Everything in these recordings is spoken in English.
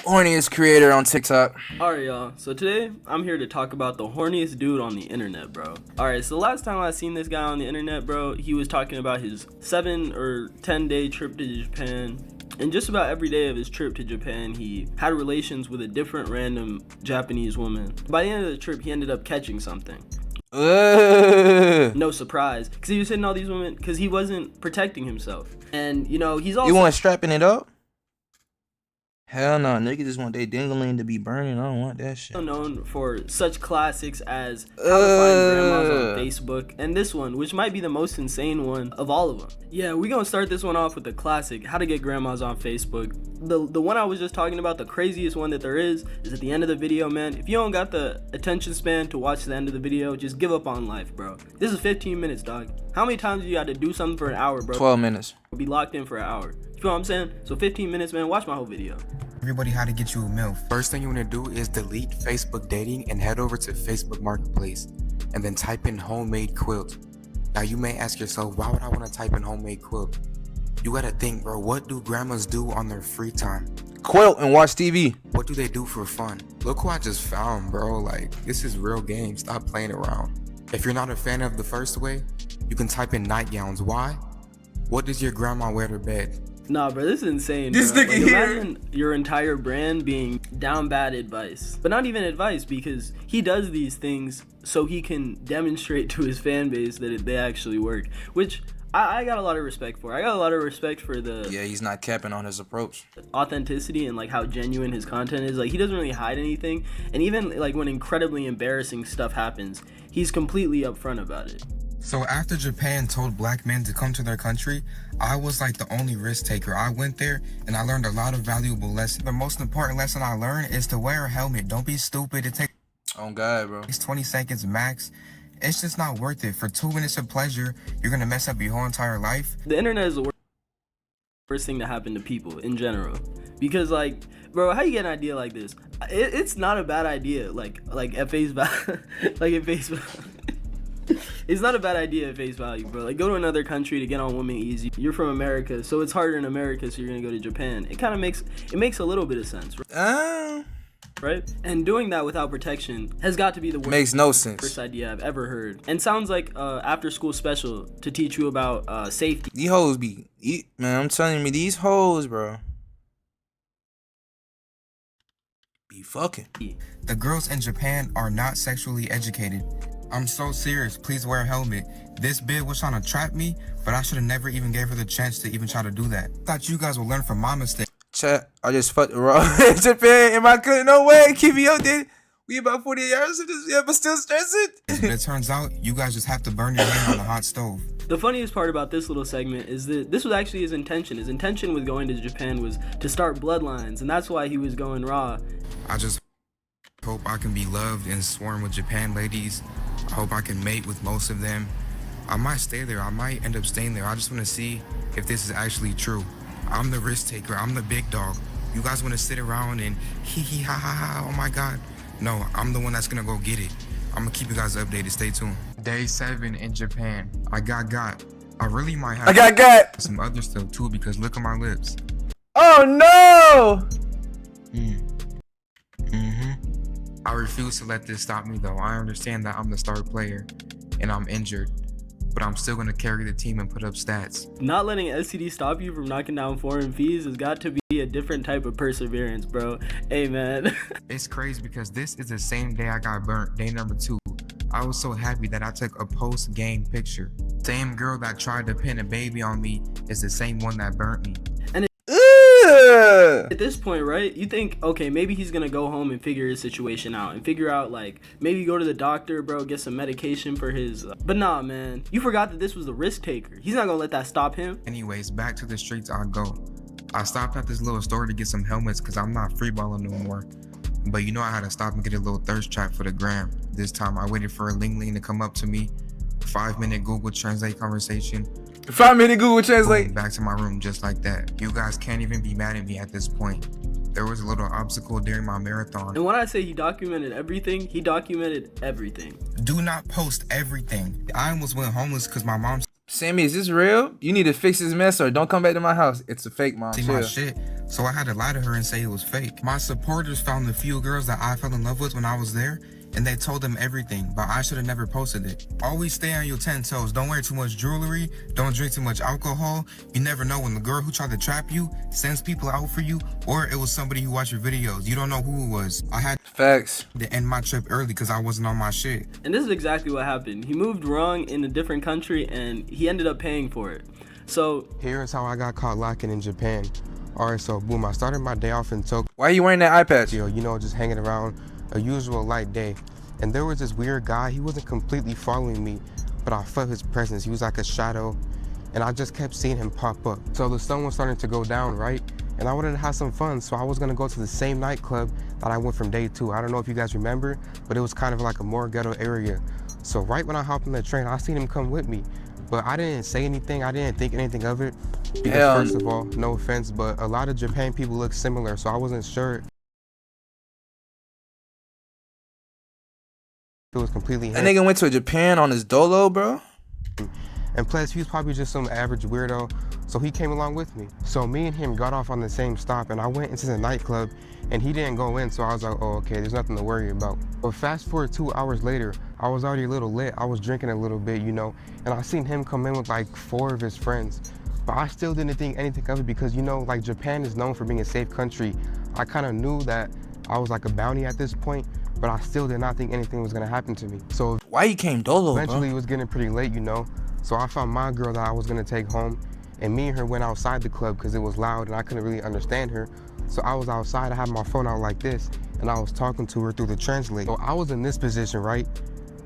Horniest creator on TikTok. Alright, y'all. So today, I'm here to talk about the horniest dude on the internet, bro. Alright, so the last time I seen this guy on the internet, bro, he was talking about his 7 or 10 day trip to Japan. And just about every day of his trip to Japan, he had relations with a different random Japanese woman. By the end of the trip, he ended up catching something. No surprise, because he was hitting all these women because he wasn't protecting himself. And, you know, he's also... You want strapping it up? Hell no, niggas just want their dingling to be burning. I don't want that shit. Known for such classics as How to Find Grandmas on Facebook, and this one, which might be the most insane one of all of them. Yeah, we're gonna start this one off with the classic, How to Get Grandmas on Facebook. The one I was just talking about, the craziest one that there is at the end of the video, man. If you don't got the attention span to watch the end of the video, just give up on life, bro. This is 15 minutes, dog. How many times do you got to do something for an hour, bro? 12 minutes. Be locked in for an hour. You know what I'm saying? So 15 minutes, man. Watch my whole video. Everybody how to get you a MILF. First thing you want to do is delete Facebook dating and head over to Facebook Marketplace and then type in homemade quilt. Now you may ask yourself, why would I want to type in homemade quilt? You gotta think, bro, what do grandmas do on their free time? Quilt and watch TV. What do they do for fun? Look who I just found, bro. Like, this is real game. Stop playing around. If you're not a fan of the first way, you can type in nightgowns. Why? What does your grandma wear to bed? Nah, bro, this is insane. This bro. nigga Like, here. imagine your entire brand being down bad advice. But not even advice, because he does these things so he can demonstrate to his fan base that they actually work. Which I got a lot of respect for. I got a lot of respect for the Yeah, he's not capping on his approach. authenticity and like how genuine his content is. Like, he doesn't really hide anything. And even like when incredibly embarrassing stuff happens, he's completely upfront about it. So after Japan told black men to come to their country, I was like the only risk taker. I went there and I learned a lot of valuable lessons. The most important lesson I learned is to wear a helmet. Don't be stupid. It takes Oh God, bro. 20 seconds max. It's just not worth it. For 2 minutes of pleasure, you're gonna mess up your whole entire life. The internet is the worst thing to happen to people in general. Because, like, bro, how you get an idea like this? It's not a bad idea. Like at face value. Like at face value. It's not a bad idea at face value, bro. Like, go to another country to get on women easy. You're from America, so it's harder in America, so you're gonna go to Japan. It kind of makes a little bit of sense, right? And doing that without protection has got to be the worst. Makes no sense. First idea I've ever heard, and sounds like after school special to teach you about safety. These hoes man, I'm telling you, these hoes, bro, be fucking. The girls in Japan are not sexually educated. I'm so serious. Please wear a helmet. This bitch was trying to trap me, but I should have never even gave her the chance to even try to do that. Thought you guys would learn from my mistake. Chat, I just fucked raw in Japan. Am I good? No way. Keep me updated. We about 48 hours of this, yeah, but still stressing. But it turns out you guys just have to burn your hand on a hot stove. The funniest part about this little segment is that this was actually his intention. His intention with going to Japan was to start bloodlines, and that's why he was going raw. I just hope I can be loved and sworn with Japan ladies. I hope I can mate with most of them. I might stay there. I might end up staying there. I just want to see if this is actually true. I'm the risk taker. I'm the big dog. You guys want to sit around and hee hee ha ha ha. Oh my God. No, I'm the one that's going to go get it. I'm going to keep you guys updated. Stay tuned. Day 7 in Japan. I got. I really might have I got. some other stuff too, because look at my lips. Oh no. I refuse to let this stop me though. I understand that I'm the star player and I'm injured, but I'm still gonna carry the team and put up stats. Not letting STD stop you from knocking down foreign fees has got to be a different type of perseverance, bro. Hey, man. It's crazy because this is the same day I got burnt, day number 2. I was so happy that I took a post-game picture. Same girl that tried to pin a baby on me is the same one that burnt me. At this point, right, you think, okay, maybe he's gonna go home and figure his situation out and figure out, like, maybe go to the doctor, bro, get some medication for his but nah, man, you forgot that this was the risk taker. He's not gonna let that stop him. Anyways, back to the streets I go. I stopped at this little store to get some helmets because I'm not freeballing no more, but you know I had to stop and get a little thirst trap for the gram. This time I waited for a Ling Ling to come up to me. 5-minute Google Translate conversation. 5-minute Google Translate. Boom, back to my room just like that. You guys can't even be mad at me at this point. There was a little obstacle during my marathon. And when I say he documented everything, he documented everything. Do not post everything. I almost went homeless because my mom Sammy, is this real? You need to fix this mess or don't come back to my house. It's a fake, mom. see my shit. so I had to lie to her and say it was fake. My supporters found the few girls that I fell in love with when I was there, and they told them everything, but I should have never posted it. Always stay on your 10 toes. Don't wear too much jewelry. Don't drink too much alcohol. You never know when the girl who tried to trap you sends people out for you, or it was somebody who watched your videos. You don't know who it was. I had Facts. to end my trip early because I wasn't on my shit. And this is exactly what happened. He moved wrong in a different country and he ended up paying for it. So Here's how I got caught locking in Japan. Alright, so boom, I started my day off in Tokyo, Why are you wearing that eye patch? you know, just hanging around, a usual light day. And there was this weird guy. He wasn't completely following me, but I felt his presence. He was like a shadow, and I just kept seeing him pop up. So the sun was starting to go down, right? And I wanted to have some fun, so I was gonna go to the same nightclub that I went from day 2. I don't know if you guys remember, but it was kind of like a more ghetto area. So right when I hopped on the train, I seen him come with me, but I didn't say anything. I didn't think anything of it, because first of all, no offense, but a lot of Japan people look similar, so I wasn't sure it was completely That him. nigga went to Japan on his dolo, bro. And plus, he was probably just some average weirdo, so he came along with me. So me and him got off on the same stop, and I went into the nightclub, and he didn't go in, so I was like, oh, okay, there's nothing to worry about. But fast forward 2 hours later, I was already a little lit. I was drinking a little bit, you know, and I seen him come in with like 4 of his friends. But I still didn't think anything of it because, you know, like Japan is known for being a safe country. I kind of knew that I was like a bounty at this point, but I still did not think anything was gonna happen to me. So Why he came dolo, eventually bro? it was getting pretty late, you know. So I found my girl that I was gonna take home, and me and her went outside the club because it was loud and I couldn't really understand her. So I was outside, I had my phone out like this, and I was talking to her through the translate. So I was in this position, right?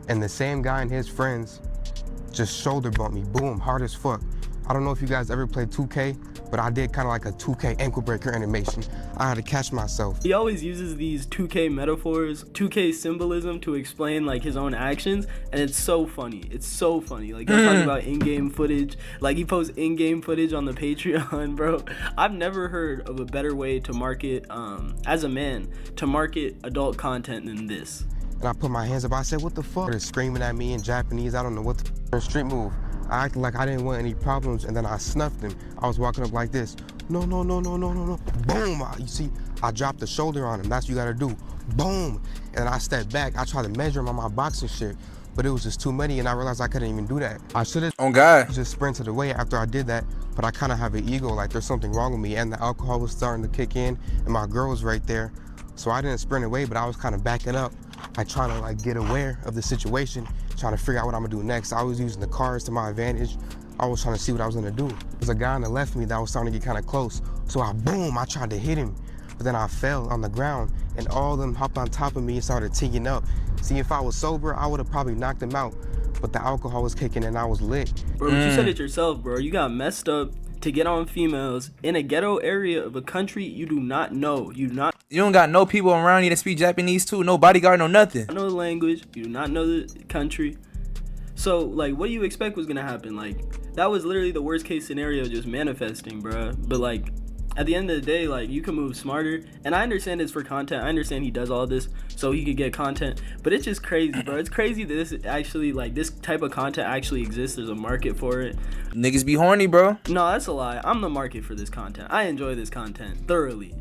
And the same guy and his friends just shoulder bumped me, boom, hard as fuck. I don't know if you guys ever played 2K, but I did kind of like a 2K ankle breaker animation. I had to catch myself. he always uses these 2K metaphors, 2K symbolism to explain like his own actions, and it's so funny. It's so funny. Like he'll talk about in-game footage. Like he posts in-game footage on the Patreon, bro. I've never heard of a better way to market, as a man, to market adult content than this. And I put my hands up, I said, what the fuck? They're screaming at me in Japanese, I don't know what the street move. I acted like I didn't want any problems, and then I snuffed him. I was walking up like this. No, no, no, no, no, no, no. Boom, you see, I dropped the shoulder on him. That's what you gotta do. Boom. And I stepped back. I tried to measure him on my boxing shit, but it was just too many, and I realized I couldn't even do that. I should've On God. just sprinted away after I did that, but I kind of have an ego, like there's something wrong with me, and the alcohol was starting to kick in, and my girl was right there. So I didn't sprint away, but I was kind of backing up. I trying to like get aware of the situation, trying to figure out what I'm gonna do next. I was using the cars to my advantage. I was trying to see what I was gonna do. There's a guy on the left of me that was starting to get kind of close. So I tried to hit him, but then I fell on the ground, and all of them hopped on top of me and started teeing up. See, if I was sober, I would have probably knocked them out, but the alcohol was kicking and I was lit. Bro, but you said it yourself, bro. You got messed up to get on females in a ghetto area of a country you do not know. You don't got no people around you that speak Japanese too. No bodyguard, no nothing. know the language. You do not know the country. So, like, what do you expect was gonna happen? Like, that was literally the worst case scenario just manifesting, bro. But, like, at the end of the day, like, you can move smarter. And I understand it's for content. I understand he does all this so he could get content. But it's just crazy, bro. It's crazy that this actually, like, this type of content actually exists. There's a market for it. Niggas be horny, bro. No, that's a lie. I'm the market for this content. I enjoy this content thoroughly.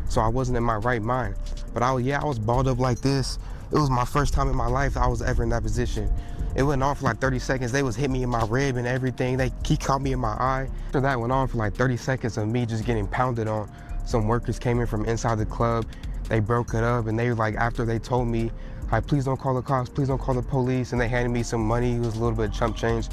So I wasn't in my right mind. But I was balled up like this. It was my first time in my life I was ever in that position. It went on for like 30 seconds. They was hitting me in my rib and everything. He caught me in my eye. After that went on for like 30 seconds of me just getting pounded on. Some workers came in from inside the club. They broke it up, and they were like, after they told me, like, please don't call the cops, please don't call the police, and they handed me some money. It was a little bit of chump change.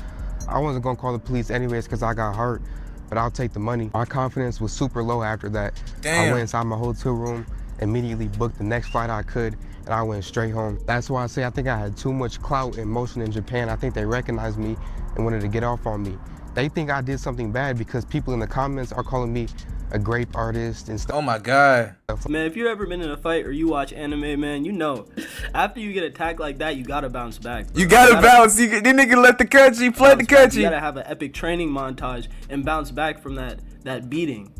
I wasn't gonna call the police anyways because I got hurt, but I'll take the money. My confidence was super low after that. Damn. I went inside my hotel room, immediately booked the next flight I could, and I went straight home. That's why I say I think I had too much clout and motion in Japan. I think they recognized me and wanted to get off on me. They think I did something bad because people in the comments are calling me a grape artist and stuff. Oh my God. Man, if you've ever been in a fight or you watch anime, man, you know, after you get attacked like that, you gotta bounce back, bro. You gotta bounce. This nigga left the country, fled the Bounce back. country. You gotta have an epic training montage and bounce back from that beating.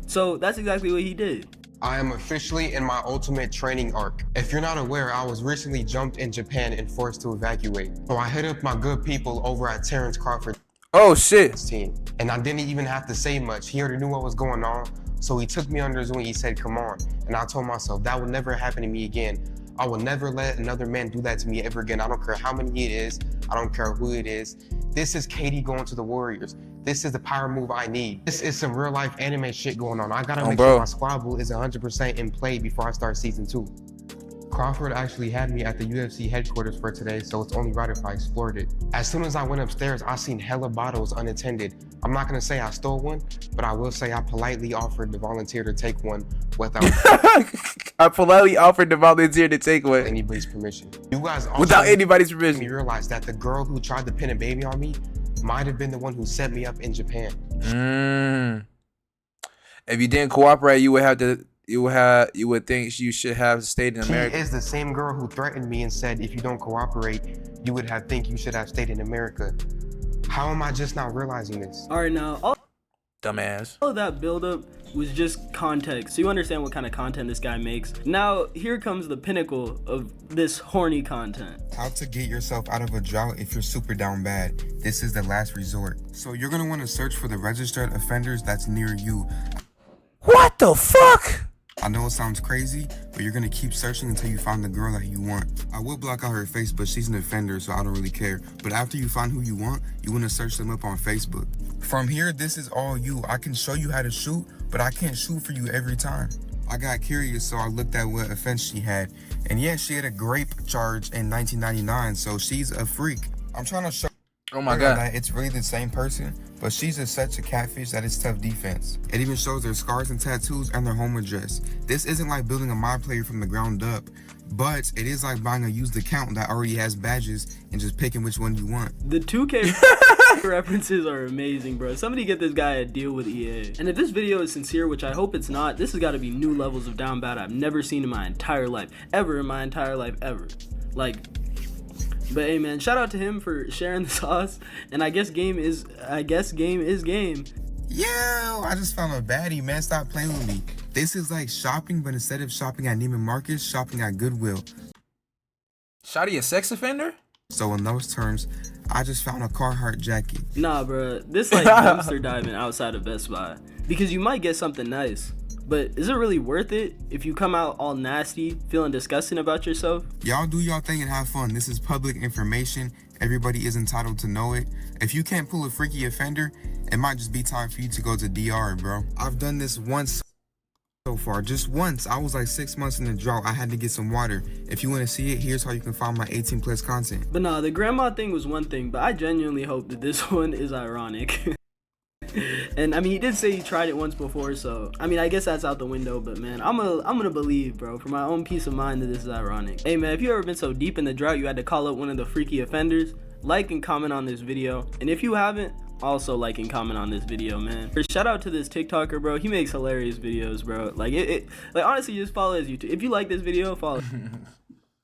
So that's exactly what he did. I am officially in my ultimate training arc. If you're not aware, I was recently jumped in Japan and forced to evacuate. So I hit up my good people over at Terrence Crawford. Oh shit. team. And I didn't even have to say much. He already knew what was going on. So he took me under his wing. He said, come on. And I told myself, that will never happen to me again. I will never let another man do that to me ever again. I don't care how many it is. I don't care who it is. This is KD going to the Warriors. This is the power move I need. This is some real life anime shit going on. I gotta make sure my squabble is 100% in play before I start season 2. Crawford actually had me at the UFC headquarters for today, so it's only right if I explored it. As soon as I went upstairs, I seen hella bottles unattended. I'm not gonna say I stole one, but I will say I politely offered to volunteer to take one without I politely offered to volunteer to take one. anybody's permission. You guys also Without anybody's made permission. me realize that the girl who tried to pin a baby on me might have been the one who set me up in Japan. If you didn't cooperate, you would have to. You would think you should have stayed in America. She is the same girl who threatened me and said if you don't cooperate, you would have think you should have stayed in America. How am I just not realizing this? All right, now all Dumbass. of that buildup was just context, so you understand what kind of content this guy makes. Now here comes the pinnacle of this horny content. How to get yourself out of a drought if you're super down bad. This is the last resort. So you're gonna want to search for the registered offenders that's near you. What the fuck? I know it sounds crazy, but you're gonna keep searching until you find the girl that you want. I will block out her face, but she's an offender, so I don't really care. But after you find who you want, you wanna search them up on Facebook. From here, this is all you. I can show you how to shoot, but I can't shoot for you every time. I got curious, so I looked at what offense she had. And yeah, she had a grape charge in 1999, so she's a freak. I'm trying to show Oh my god. that it's really the same person, but she's just such a catfish that it's tough defense. It even shows their scars and tattoos and their home address. This isn't like building a mod player from the ground up, but it is like buying a used account that already has badges and just picking which one you want. The 2K references are amazing, bro. Somebody get this guy a deal with EA. And if this video is sincere, which I hope it's not, this has got to be new levels of down bad I've never seen in my entire life. Ever in my entire life, ever. Like, but hey man, shout out to him for sharing the sauce. And I guess game is game. Yo, I just found a baddie, man. Stop playing with me. This is like shopping, but instead of shopping at Neiman Marcus, shopping at Goodwill. Shotty a sex offender? So in those terms, I just found a Carhartt jacket. Nah, bro, this like dumpster diving outside of Best Buy, because you might get something nice, but is it really worth it if you come out all nasty, feeling disgusting about yourself? Y'all do y'all thing and have fun. This is public information. Everybody is entitled to know it. If you can't pull a freaky offender, it might just be time for you to go to DR, bro. I've done this once so far, just once. I was like 6 months in the drought. I had to get some water. If you want to see it, here's how you can find my 18 plus content. But nah, the grandma thing was one thing, but I genuinely hope that this one is ironic. And I mean, he did say he tried it once before, so I mean, I guess that's out the window. But man, I'm gonna believe, bro, for my own peace of mind, that this is ironic. Hey man, if you ever been so deep in the drought you had to call up one of the freaky offenders, like and comment on this video. And if you haven't, also like and comment on this video, man. Shout out to this TikToker, bro. He makes hilarious videos, bro. Like like honestly, just follow his YouTube. If you like this video, follow.